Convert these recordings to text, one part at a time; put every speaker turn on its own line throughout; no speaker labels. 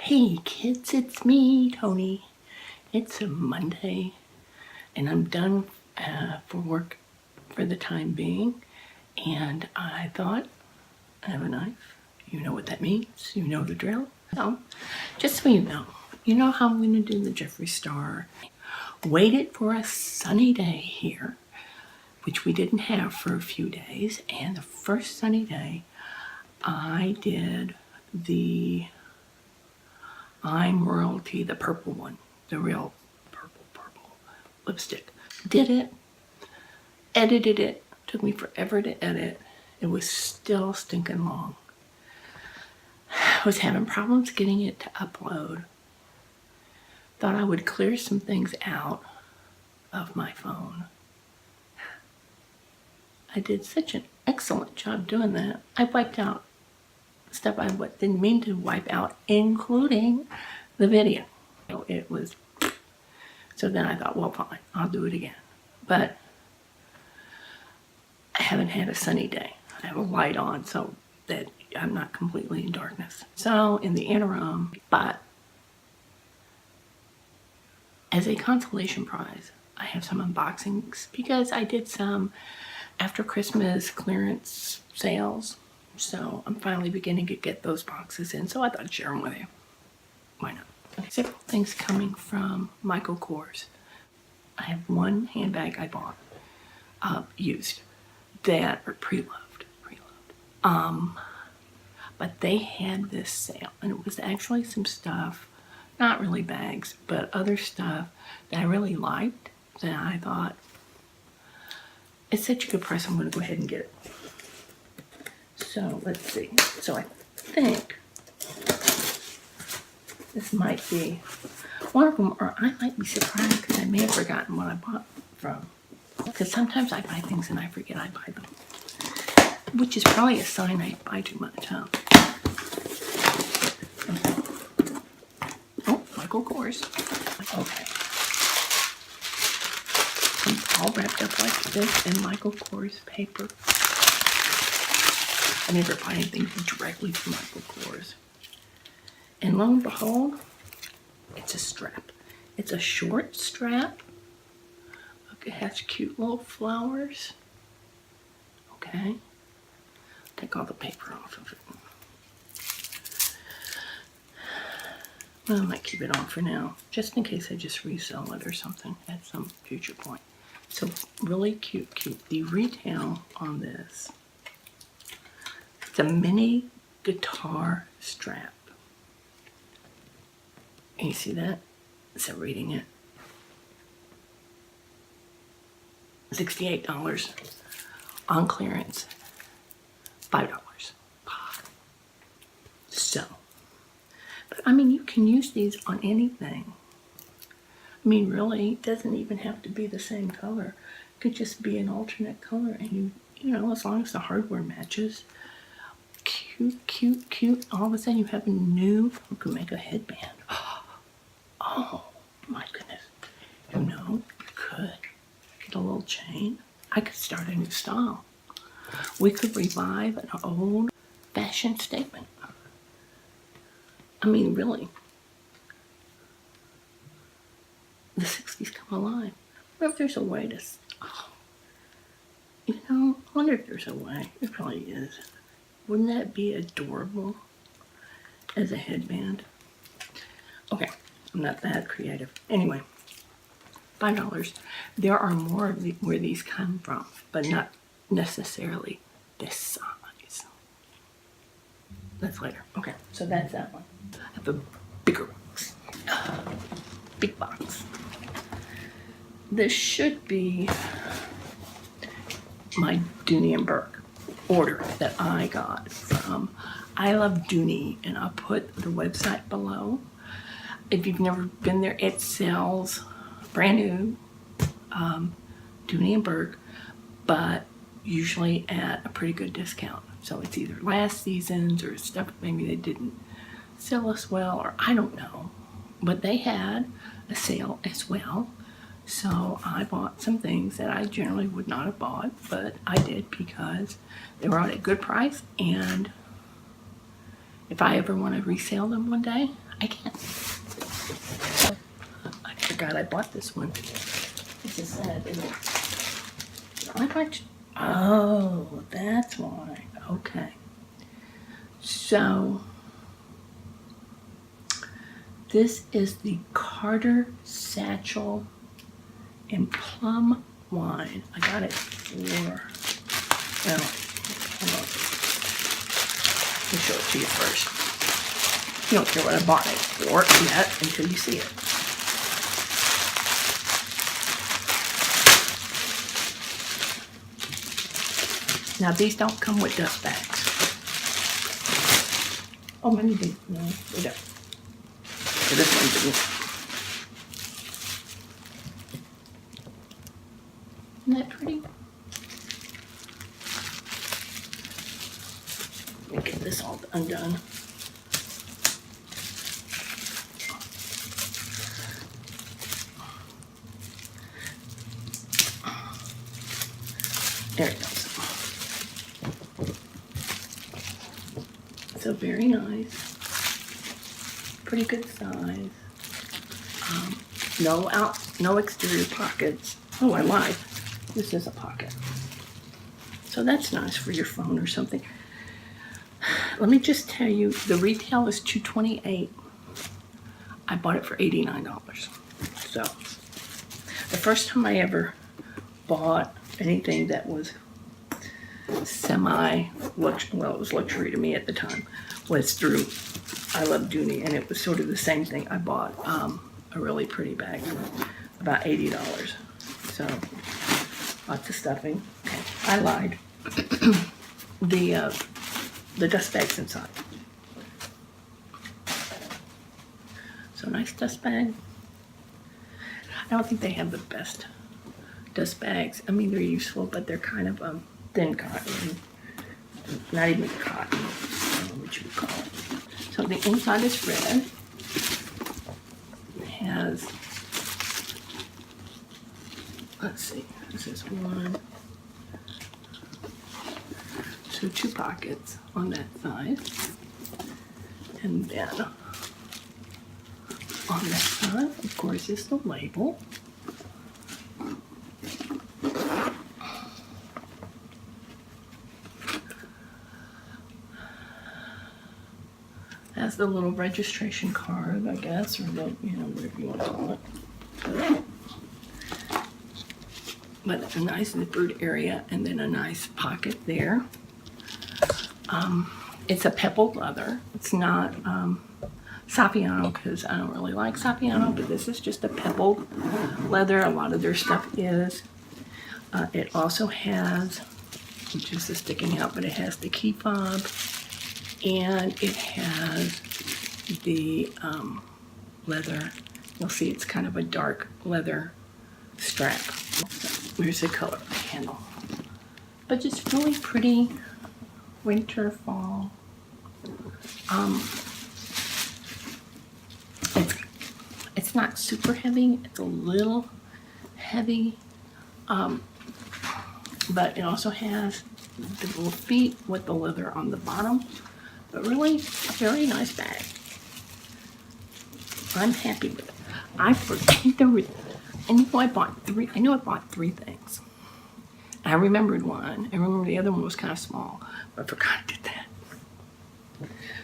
Hey kids, it's me, Tony. It's a Monday and I'm done for work for the time being, and I thought, I have a knife. You know what that means. You know the drill. So, just so you know how I'm going to do the Jeffree Star. Waited for a sunny day here, which we didn't have for a few days, and the first sunny day, I did the I'm Royalty, the purple one, the real purple lipstick. Did it, edited it, took me forever to edit. It was still stinking long. I was having problems getting it to upload. Thought I would clear some things out of my phone. I did such an excellent job doing that. I wiped out stuff I didn't mean to wipe out, including the video. It was, so then I thought, well, fine, I'll do it again. But I haven't had a sunny day. I have a light on so that I'm not completely in darkness. So in the interim, but as a consolation prize, I have some unboxings because I did some after Christmas clearance sales. So I'm finally beginning to get those boxes in. So I thought I'd share them with you. Why not? Several things coming from Michael Kors. I have one handbag I bought, used, that are pre-loved. But they had this sale, and it was actually some stuff, not really bags, but other stuff that I really liked, that I thought, it's such a good price, I'm going to go ahead and get it. So let's see. So I think this might be one of them, or I might be surprised because I may have forgotten what I bought from. Because sometimes I buy things and I forget I buy them, which is probably a sign I buy too much, huh? Oh, Michael Kors. Okay. It's all wrapped up like this in Michael Kors paper. I never buy anything directly from Michael Kors. And lo and behold, it's a strap. It's a short strap. Look, it has cute little flowers. Okay. Take all the paper off of it. Well, I might keep it on for now, just in case I just resell it or something at some future point. So really cute. The retail on this, it's a mini guitar strap. And you see that? So reading it. $68 on clearance. $5. So, but I mean, you can use these on anything. I mean, really, it doesn't even have to be the same color. It could just be an alternate color, and you know, as long as the hardware matches. Cute. All of a sudden, you have a new. You can make a headband. Oh my goodness! You know, you could get a little chain. I could start a new style. We could revive an old fashion statement. I mean, really. The 60s come alive. What if there's a way to, you know, I wonder if there's a way. There probably is. Wouldn't that be adorable as a headband? Okay, I'm not that creative. Anyway, $5. There are more of where these come from, but not necessarily this size. That's later. Okay, so that's that one. I have a bigger box. Big box. This should be my Dooney&Bourke order that I got from I Love Dooney, and I'll put the website below. If you've never been there, it sells brand new Dooney&Bourke, but usually at a pretty good discount. So it's either last season's or stuff maybe they didn't sell as well, or I don't know. But they had a sale as well. So I bought some things that I generally would not have bought, but I did because they were at a good price, and if I ever want to resell them one day, I can. I forgot I bought this one. It's a set, isn't it? I bought. Oh, that's why. Okay. So this is the Carter Satchel in Plum Wine. I got it for, well, hold on. Let me show it to you first. You don't care what I bought it for yet until you see it. Now these don't come with dust bags. Oh, maybe they, no, they don't. So this one didn't. Isn't that pretty? Let me get this all undone. There it goes. So very nice. Pretty good size. No exterior pockets. Oh, I lied. This is a pocket. So that's nice for your phone or something. Let me just tell you, the retail is $228. I bought it for $89. So the first time I ever bought anything that was semi-luxury, well, it was luxury to me at the time, was through I Love Dooney, and it was sort of the same thing. I bought a really pretty bag for about $80. So lots of stuffing. Okay, I lied. The dust bag's inside. So nice dust bag. I don't think they have the best dust bags. I mean, they're useful, but they're kind of thin cotton. Not even cotton. I don't know what you would call it. So the inside is red. It has, let's see, this is one. So 2 pockets on that side. And then on that side, of course, is the label. Has the little registration card, I guess, or the, you know, whatever you want to call it. But a nice zippered area, and then a nice pocket there. It's a pebbled leather. It's not Saffiano, because I don't really like Saffiano, but this is just a pebbled leather. A lot of their stuff is. It also has, which is the sticking out, but it has the key fob, and it has the leather. You'll see it's kind of a dark leather strap. Here's the color of the handle. But just really pretty winter, fall. It's not super heavy. It's a little heavy. But it also has the little feet with the leather on the bottom. But really, a very nice bag. I'm happy with it. I forget I knew I bought 3. I knew I bought 3 things. I remembered one. I remember the other one was kind of small, but I forgot I did that.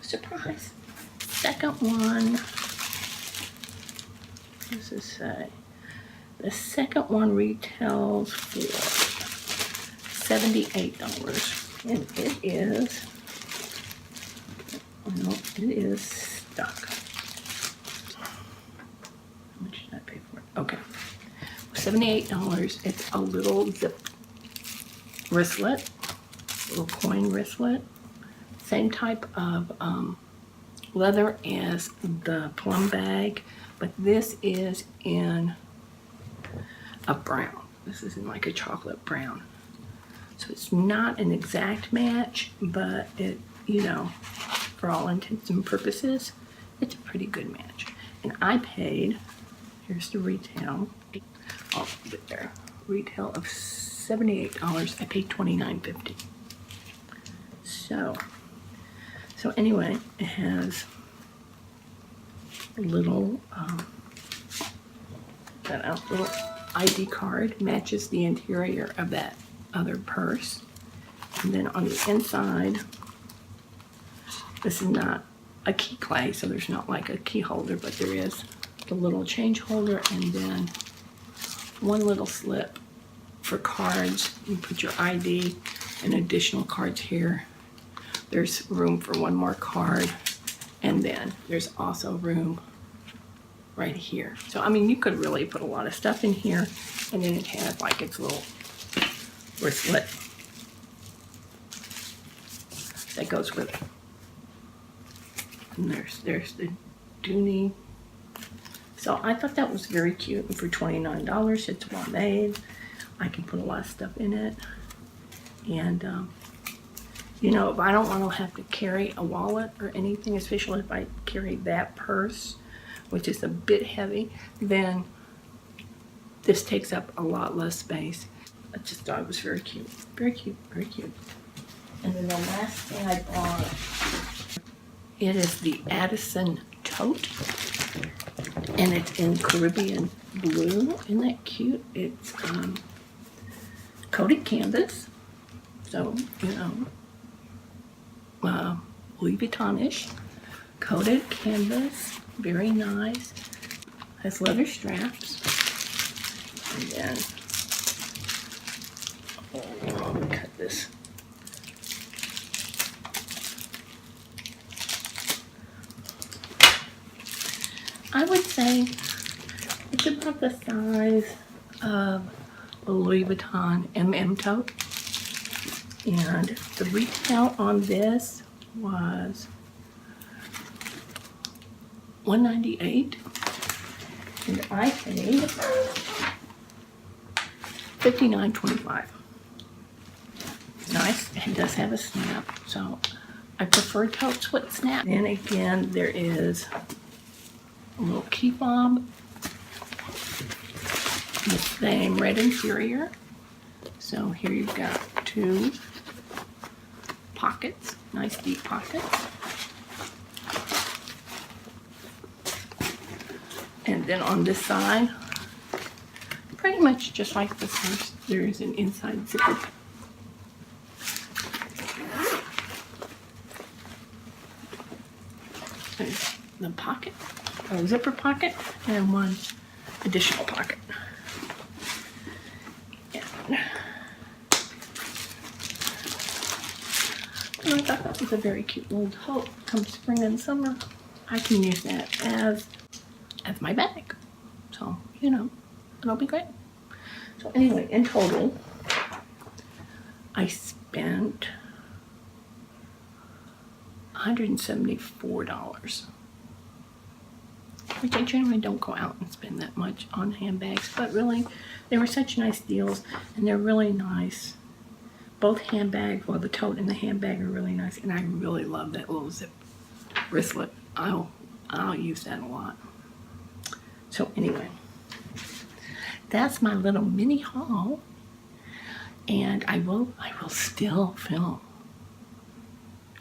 Surprise. Second one. What does this say? The second one retails for $78, and it is. No, it is stuck. How much did I pay for it? Okay. $78. It's a little zip wristlet, little coin wristlet. Same type of leather as the plum bag, but this is in a brown. This is in like a chocolate brown. So it's not an exact match, but it, you know, for all intents and purposes, it's a pretty good match. And I paid, here's the retail, I'll put it there, retail of $78. I paid $29.50. So So anyway, it has a little, little ID card, matches the interior of that other purse. And then on the inside, this is not a key clay, so there's not like a key holder, but there is the little change holder, and then one little slip for cards. You put your ID and additional cards here. There's room for one more card, and then there's also room right here. So I mean, you could really put a lot of stuff in here, and then it has like its little wristlet that goes with it. And there's the Dooney. So I thought that was very cute, and for $29, it's well made. I can put a lot of stuff in it, and you know, if I don't want to have to carry a wallet or anything, especially if I carry that purse, which is a bit heavy, then this takes up a lot less space. I just thought it was very cute, very cute, very cute. And then the last thing I bought, it is the Addison tote, and it's in Caribbean blue. Isn't that cute? It's coated canvas, so you know, Louis Vuitton-ish. Coated canvas, very nice. Has leather straps, and then let me cut this. I would say it's about the size of a Louis Vuitton tote. And the retail on this was $198, and I paid $59.25. Nice. It does have a snap, so I prefer totes with snap. And again, there is a little key fob, the same red interior. So here you've got two pockets, nice deep pockets. And then on this side, pretty much just like the first, there is an inside zipper. There's the pocket, a zipper pocket, and one additional pocket. And I thought that was a very cute little tote. Come spring and summer, I can use that as my bag. So, you know, it'll be great. So anyway, in total, I spent $174. Which I generally don't go out and spend that much on handbags, but really, they were such nice deals, and they're really nice. Both handbags, well, the tote and the handbag are really nice, and I really love that little zip wristlet. I'll use that a lot. So anyway, that's my little mini haul, and I will still film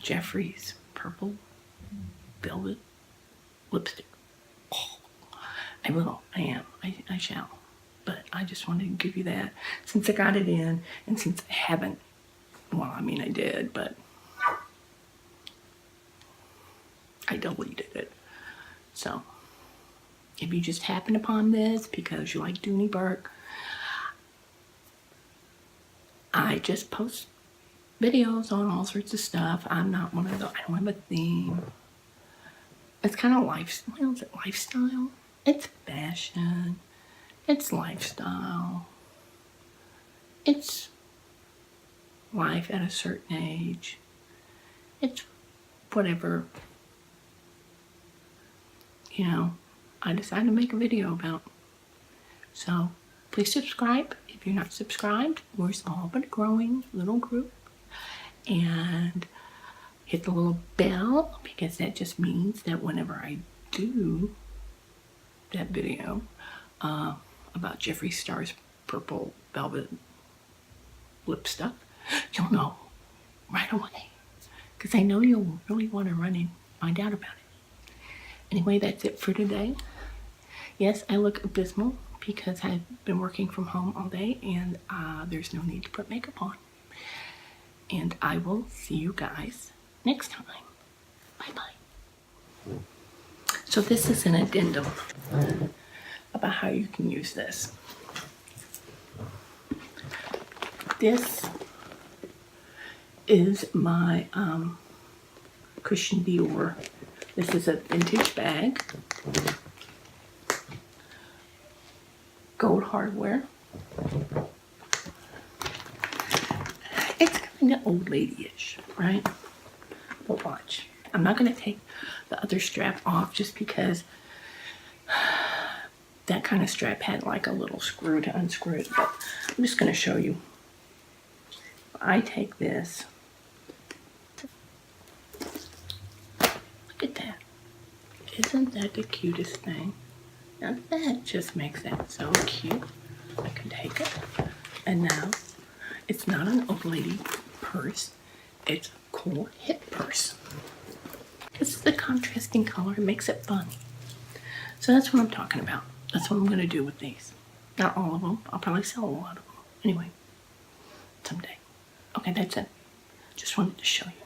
Jeffrey's purple velvet lipstick. I will. I shall. But I just wanted to give you that since I got it in, and since I haven't, well, I mean, I did, but I deleted it. So if you just happen upon this because you like Dooney&Bourke, I just post videos on all sorts of stuff. I'm not one of those, I don't have a theme. It's kind of lifestyle. Is it lifestyle? It's fashion. It's lifestyle. It's life at a certain age. It's whatever, you know, I decided to make a video about. So please subscribe if you're not subscribed. We're a small but growing little group. And hit the little bell, because that just means that whenever I do that video about Jeffree Star's purple velvet lip stuff, you'll know right away, because I know you'll really want to run and find out about it. Anyway, that's it for today. Yes, I look abysmal because I've been working from home all day and there's no need to put makeup on. And I will see you guys next time. Bye-bye. So this is an addendum about how you can use this. This is my Christian Dior. This is a vintage bag. Gold hardware. It's kind of old lady-ish, right? But watch. I'm not going to take the other strap off just because that kind of strap had like a little screw to unscrew it. But I'm just going to show you. I take this. Look at that. Isn't that the cutest thing? Now that just makes that so cute. I can take it. And now, it's not an old lady purse. It's a cool hip purse. It's the contrasting color. It makes it fun. So that's what I'm talking about. That's what I'm going to do with these. Not all of them. I'll probably sell a lot of them. Anyway, someday. Okay, that's it. Just wanted to show you.